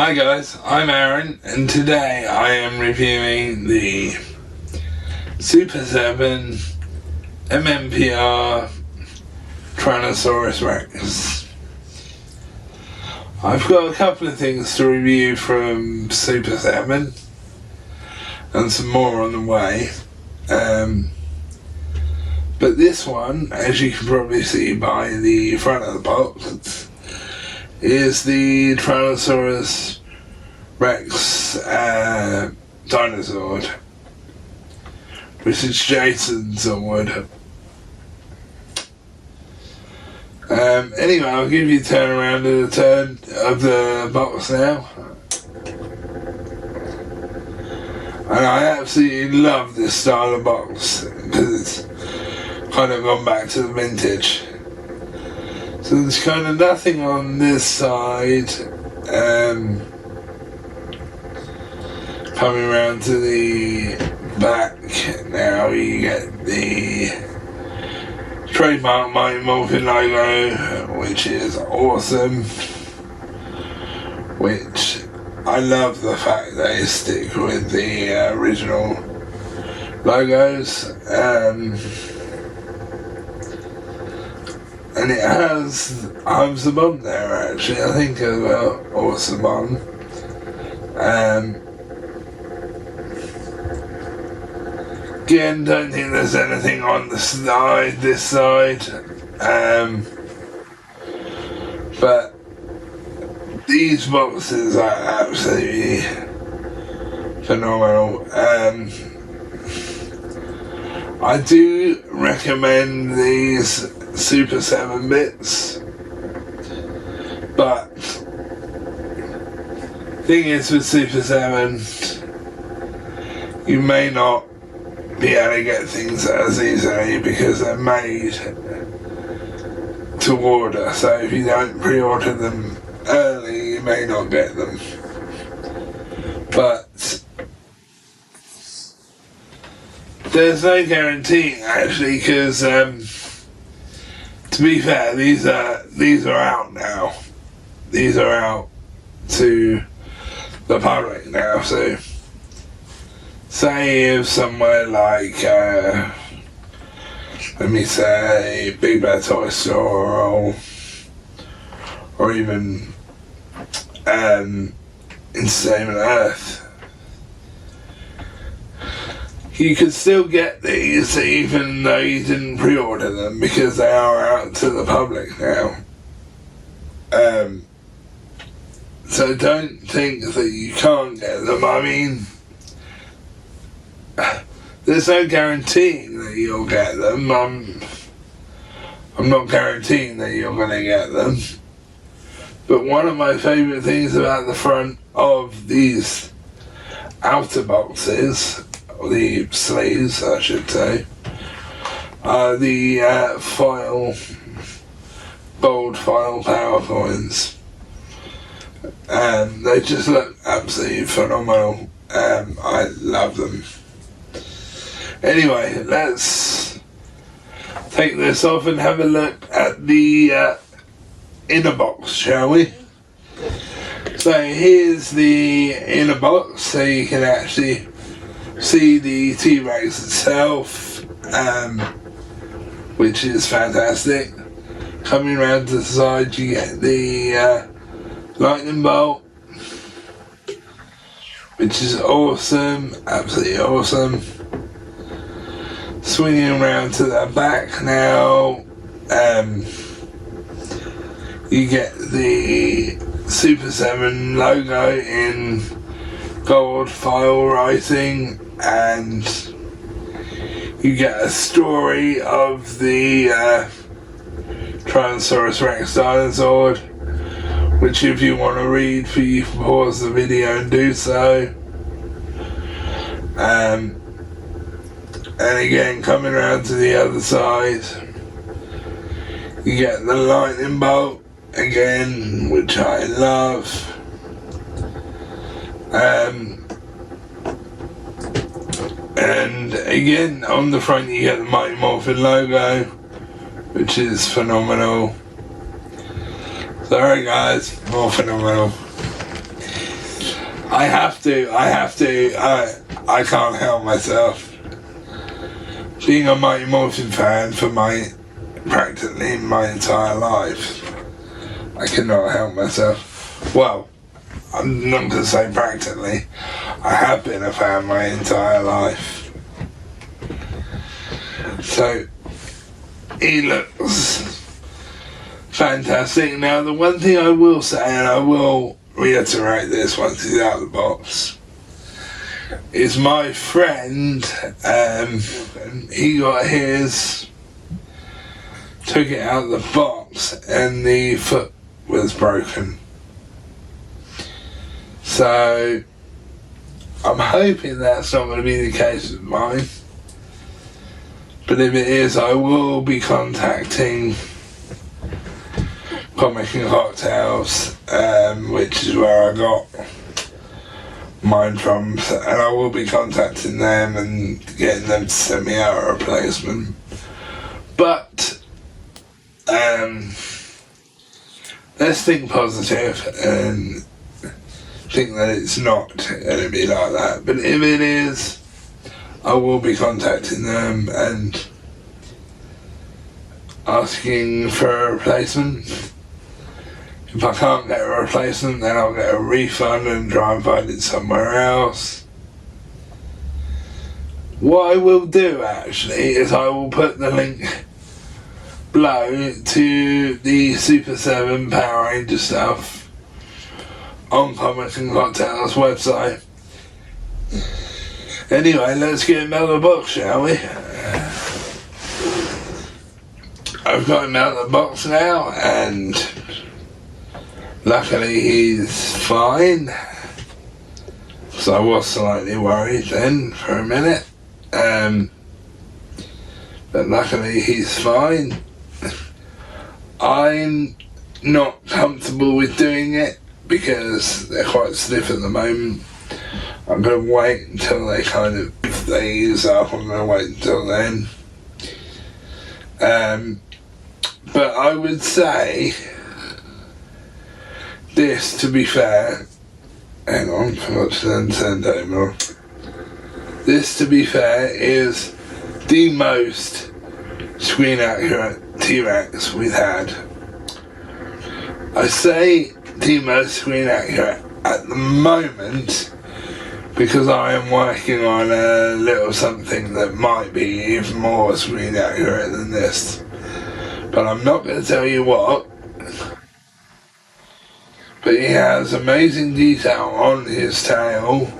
Hi guys, I'm Arran, and today I am reviewing the Super 7 MMPR Tyrannosaurus Rex. I've got a couple of things to review from Super 7 and some more on the way. But this one, as you can probably see by the front of the box, is the Tyrannosaurus Rex Dinozord, which is Jason's award. Anyway, I'll give you a turn around of the turn of the box now. And I absolutely love this style of box because it's kind of gone back to the vintage. So there's kind of nothing on this side. Coming around to the back now, you get the trademark Mighty Morphin logo, which is awesome. Which I love the fact they stick with the original logos. And it has I'm Sabon there actually, I think as well, or Sabon. Again, don't think there's anything on the side, this side. But these boxes are absolutely phenomenal. I do recommend these Super 7 bits, but thing is with Super 7, you may not be able to get things as easily because they're made to order, so if you don't pre-order them early you may not get them. But there's no guarantee actually, because to be fair, these are out now. These are out to the public now. So, say if somewhere like, let me say, Big Bad Toy Store, or even Entertainment Earth, you can still get these even though you didn't pre-order them because they are out to the public now. So don't think that you can't get them. I mean, there's no guaranteeing that you'll get them. I'm not guaranteeing that you're going to get them. But one of my favourite things about the front of these outer boxes, the sleeves I should say, are the bold foil power coins. They just look absolutely phenomenal. I love them. Anyway, let's take this off and have a look at the inner box, shall we? So here's the inner box, so you can actually see the T-Rex itself, which is fantastic. Coming around to the side you get the lightning bolt, which is awesome, absolutely awesome. Swinging around to the back now, you get the Super 7 logo in gold foil writing, and you get a story of the Tyrannosaurus Rex Dinozord, which if you want to read, you can pause the video and do so. And again, coming around to the other side, you get the lightning bolt again, which I love. And again, on the front you get the Mighty Morphin logo, which is phenomenal. Sorry guys, more phenomenal. I can't help myself. Being a Mighty Morphin fan for practically my entire life, I cannot help myself. Well, I'm not going to say practically. I have been a fan my entire life. So, he looks fantastic. Now, the one thing I will say, and I will reiterate this once he's out of the box, is my friend, he got his, took it out of the box, and the foot was broken. So, I'm hoping that's not going to be the case with mine. But if it is, I will be contacting Comic and Cocktails, which is where I got mine from, and I will be contacting them and getting them to send me out a replacement. But let's think positive and think that it's not going to be like that. But if it is, I will be contacting them and asking for a replacement. If I can't get a replacement, then I'll get a refund and try and find it somewhere else. What I will do actually is I will put the link below to the Super 7 Power Ranger stuff on Comics and Cocktails website. Anyway, let's get him out of the box, shall we? I've got him out of the box now, and luckily he's fine. So I was slightly worried then for a minute. But luckily he's fine. I'm not comfortable with doing it because they're quite stiff at the moment. I'm going to wait until they if they ease up, I'm going to wait until then. But I would say this, to be fair, hang on, I forgot to turn over. This, to be fair, is the most screen accurate T-Rex we've had. I say the most screen accurate at the moment because I am working on a little something that might be even more screen accurate than this. But I'm not going to tell you what. But he has amazing detail on his tail.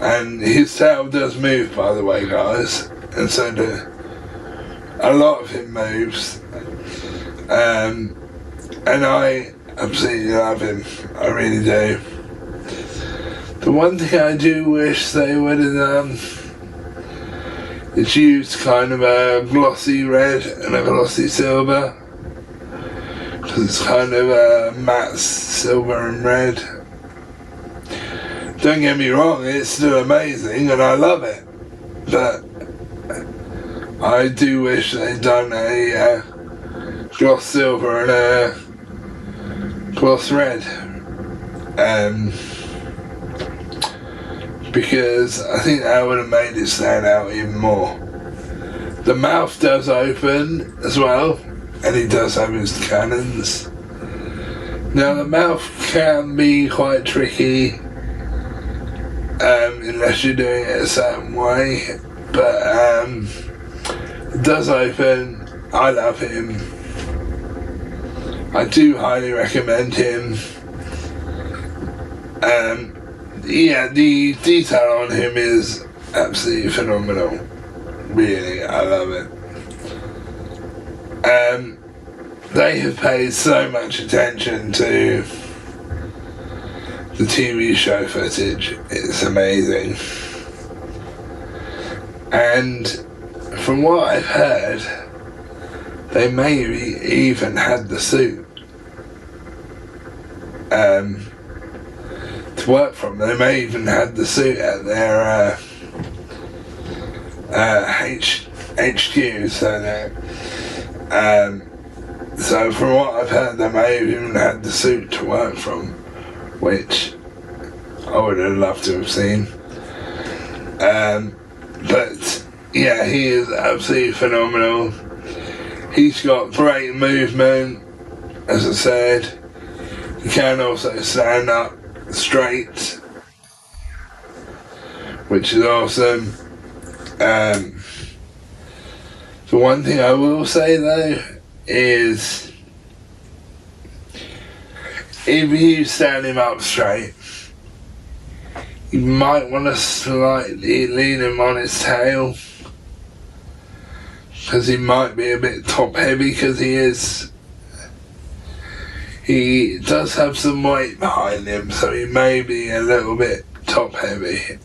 And his tail does move, by the way, guys. And so a lot of him moves. And I absolutely love him. I really do. The one thing I do wish they would have done is used kind of a glossy red and a glossy silver. Because it's kind of a matte silver and red. Don't get me wrong, it's still amazing and I love it. But I do wish they'd done a gloss silver and a gloss red. Because I think that would have made it stand out even more. The mouth does open as well, and he does have his cannons. Now the mouth can be quite tricky unless you're doing it a certain way, but it does open. I love him. I do highly recommend him. Yeah, the detail on him is absolutely phenomenal. Really, I love it. They have paid so much attention to the TV show footage. It's amazing. And from what I've heard, they maybe even had the suit to work from. They may even had the suit at their HQ, so from what I've heard, they may have even had the suit to work from, which I would have loved to have seen. But yeah, he is absolutely phenomenal. He's got great movement, as I said. He can also stand up straight, which is awesome. The one thing I will say though is, if you stand him up straight, you might want to slightly lean him on his tail, because he might be a bit top heavy, because he does have some weight behind him, so he may be a little bit top heavy.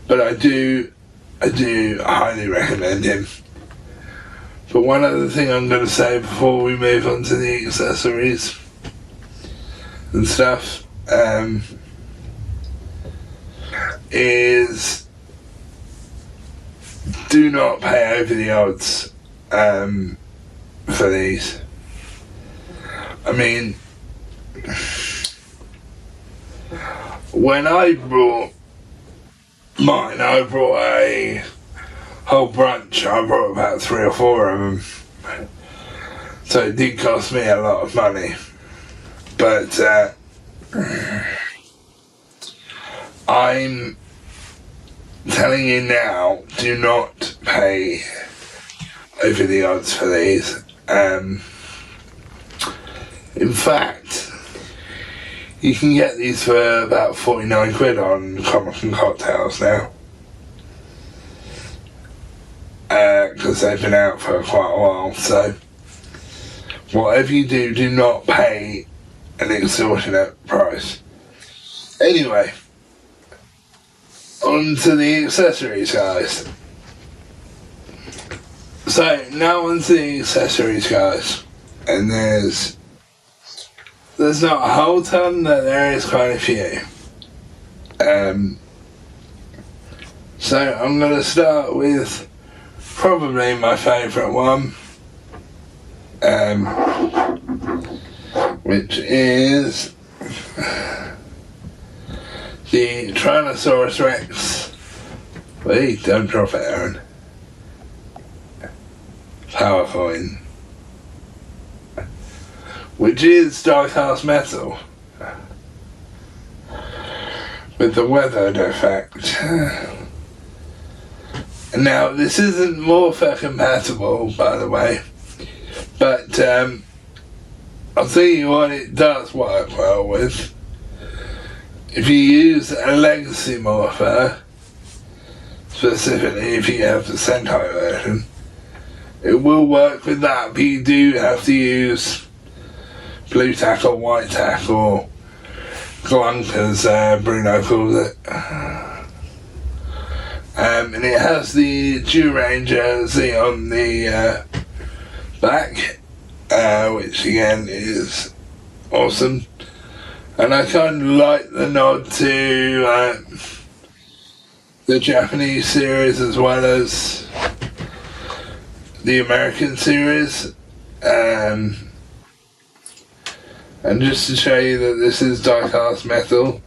But I do highly recommend him. But one other thing I'm going to say before we move on to the accessories and stuff, is do not pay over the odds for these. I mean, when I brought mine, I brought a whole bunch. I brought about 3 or 4 of them, so it did cost me a lot of money. But I'm telling you now, do not pay over the odds for these. In fact, you can get these for about 49 quid on Comic and Cocktails now, because they've been out for quite a while. So whatever you do, do not pay an extortionate price. Anyway, on to the accessories, guys. So now on to the accessories, guys, and there's not a whole ton, but there is quite a few. So I'm going to start with probably my favourite one, which is the Tyrannosaurus Rex. Wait, don't drop it, Arran. Power coin. Which is die-cast metal with the weathered effect. Now, this isn't Mmpr compatible, by the way, but I'll tell you what it does work well with. If you use a legacy Mmpr, specifically if you have the Sentai version, it will work with that, but you do have to use blue tack or white tack, or glunk as Bruno calls it. And it has the Ranger Z on the back, which again is awesome. And I kind of like the nod to the Japanese series as well as the American series. And just to show you that this is die-cast metal,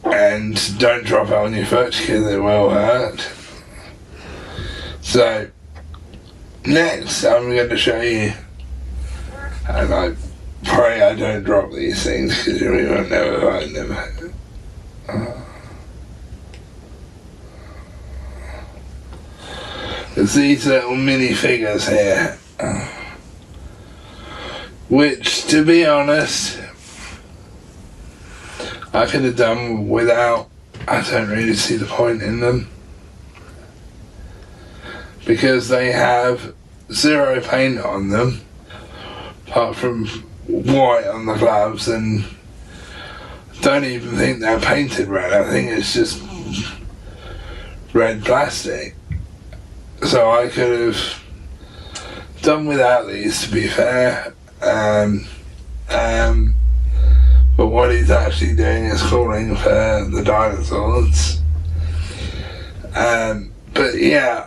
and don't drop it on your foot because it will hurt. So next I'm going to show you, and I pray I don't drop these things because we won't never find them. There's these little mini figures here, which, to be honest, I could have done without. I don't really see the point in them, because they have 0 paint on them, apart from white on the gloves, and I don't even think they're painted red. I think it's just red plastic. So I could have done without these, to be fair. But what he's actually doing is calling for the dinosaurs. But yeah,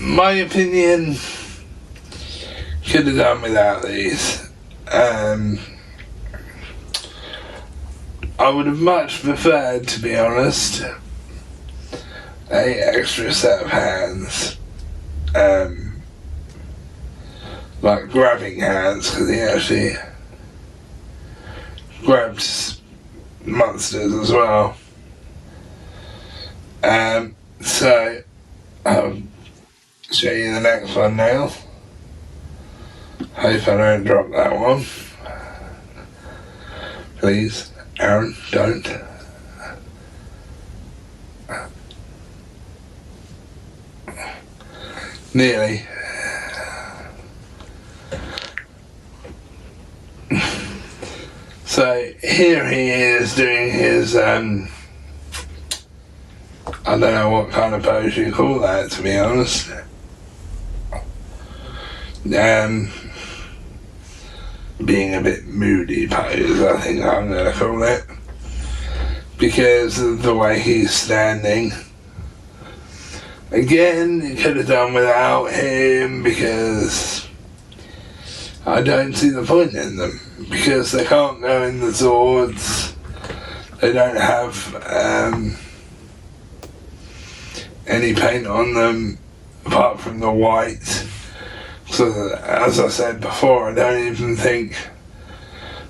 my opinion, could have done without these. I would have much preferred, to be honest, a extra set of hands. Like grabbing hands, because he actually grabs monsters as well. So I'll show you the next one now. Hope I don't drop that one. Please, Arran, don't. Nearly. So here he is doing his, I don't know what kind of pose you call that, to be honest. Being a bit moody pose, I think I'm going to call it. Because of the way he's standing. Again, you could have done without him because I don't see the point in them. Because they can't go in the Zords. They don't have any paint on them apart from the white. So as I said before, I don't even think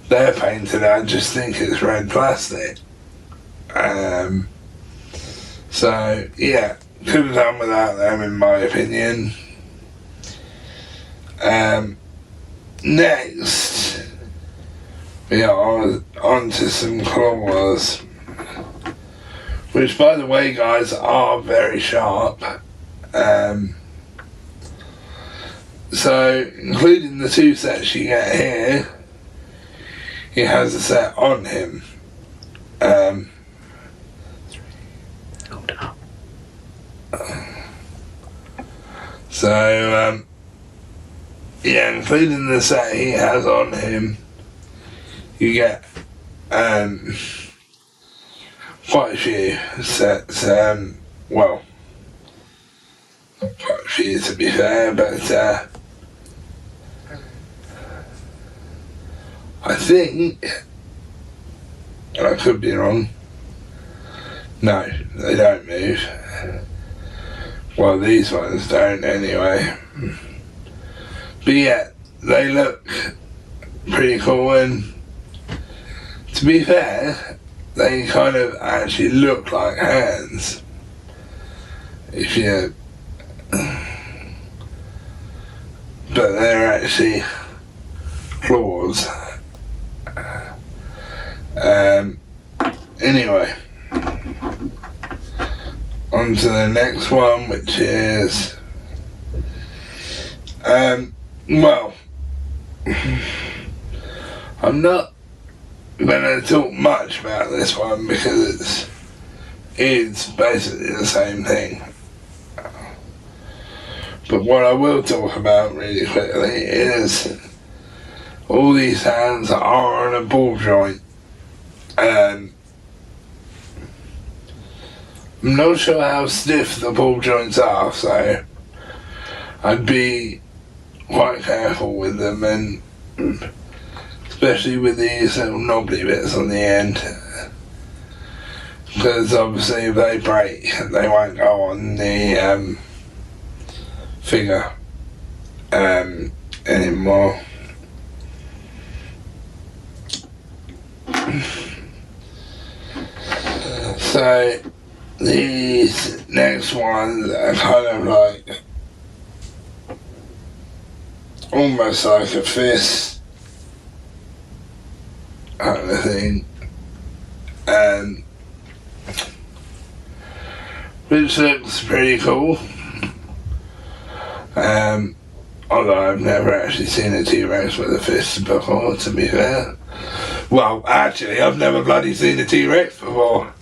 they're painted, I just think it's red plastic. So yeah, could have done without them in my opinion. Next, we are on to some claws, which by the way guys are very sharp. So including the two sets you get here, he has a set on him. So yeah, including the set he has on him, you get quite a few sets. Well, not quite a few to be fair, but I think, and I could be wrong, no, they don't move. Well, these ones don't anyway. But yeah, they look pretty cool, and to be fair, they kind of actually look like hands. If you... But they're actually claws. Anyway, on to the next one, which is well, I'm not going to talk much about this one because it's basically the same thing. But what I will talk about really quickly is all these hands are on a ball joint. I'm not sure how stiff the ball joints are, so I'd be quite careful with them, and especially with these little knobbly bits on the end, because obviously if they break they won't go on the figure anymore. So these next ones are kind of like almost like a fist kind of thing, which looks pretty cool. Although I've never actually seen a T-Rex with a fist before, to be fair. Well, actually, I've never bloody seen a T-Rex before.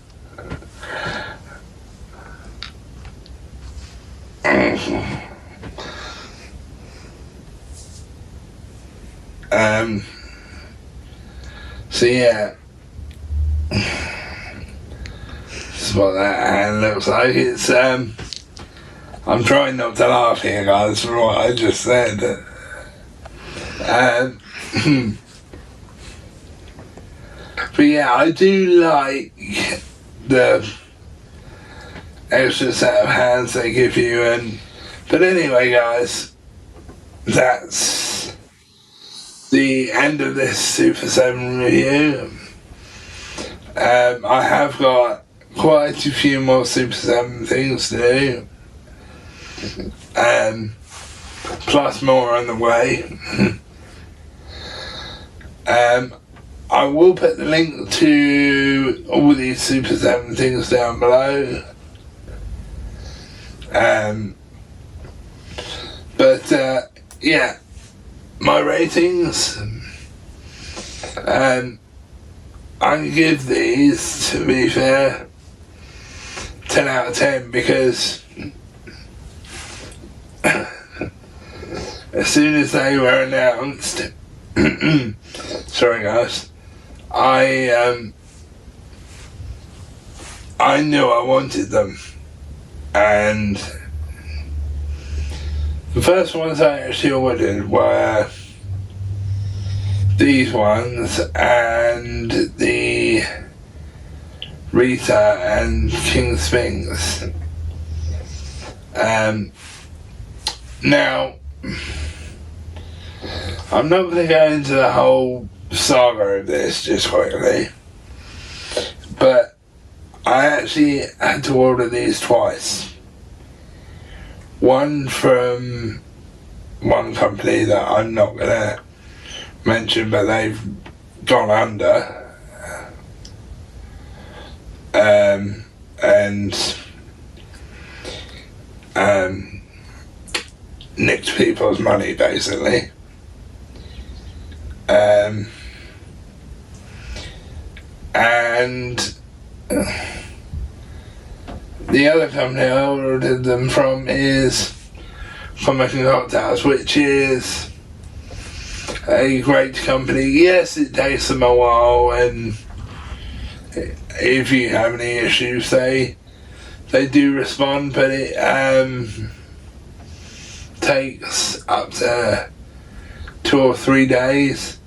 So yeah, this is what that hand looks like. It's I'm trying not to laugh here, guys, for what I just said. But yeah, I do like the extra set of hands they give you, but anyway, guys, that's the end of this Super 7 review. I have got quite a few more Super 7 things to do, plus more on the way. I will put the link to all these Super 7 things down below. Yeah, my ratings, I give these, to be fair, 10 out of 10, because as soon as they were announced, sorry guys, I knew I wanted them, and the first ones I actually ordered were these ones and the Rita and King Sphinx. Now, I'm not going to go into the whole saga of this just quickly, but I actually had to order these twice. One from one company that I'm not going to mention, but they've gone under, and nicked people's money, basically. And the other company I ordered them from is Comic and Cocktails, which is a great company. Yes, it takes them a while, and if you have any issues, they do respond, but it takes up to 2 or 3 days.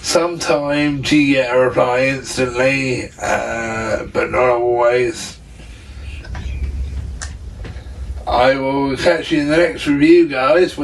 Sometimes you get a reply instantly, but not always. I will catch you in the next review, guys.